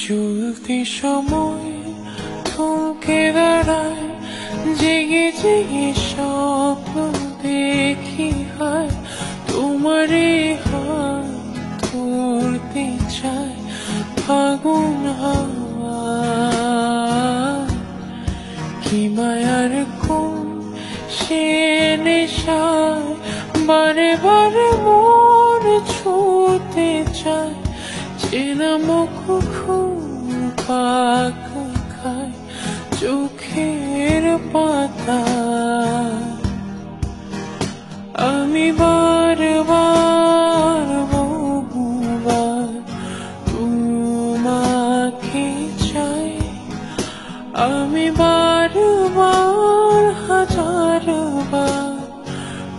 চলতি সময় থমকে দাঁড়ায়, জেগে জেগে স্বপ্ন দেখি হায় তোমারে হাত ধরতে চায় ফাগুন হাওয়া। কি মায়ার কোন সে নেশায় বারে বারে মন ছুঁতে চায়, চেনা মুখ খুব পাক খায় চোখের পাতা। আমি বারবার বহুবার তোমাকে চাই, আমি বারবার হাজারবার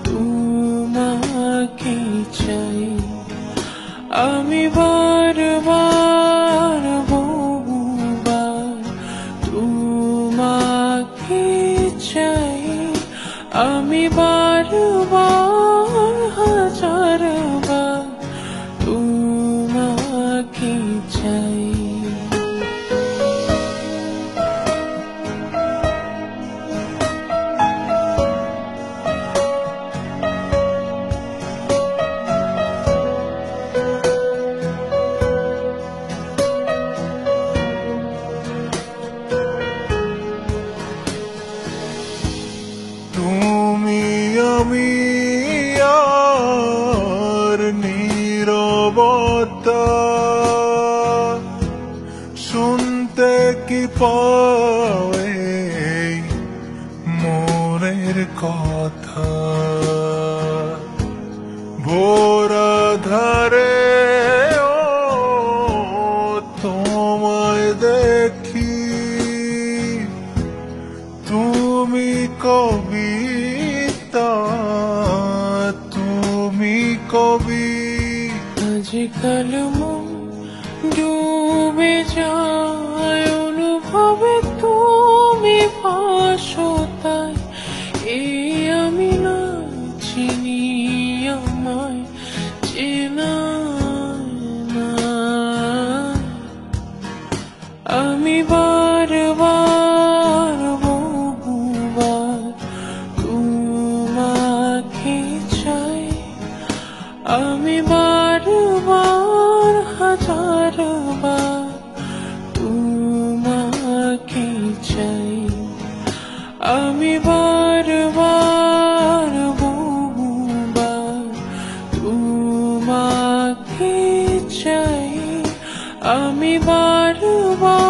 তোমাকে চাই, আমি বারবার বহুবার তোমাকে চাই, আমি বারবার হাজারবার তোমাকে চাই। তুমি আমি আর নীরবতা শুনতে কি পাওয়ে মনের কথা। ভোরা ধারে ও তোমায় দেখি, তুমি কবিতা, তুমি কবি। আজকাল মন ডুবে যায় অনুভবে, তুমি ভাসো তাই এই আমি না চিনি আমায় চেনা না। আমি বারবার বহুবার তোমাকে চাই, আমি বারবার হাজারবার তোমাকে চাই, আমি বারবার বহুবার তোমাকে চাই, আমি বারবার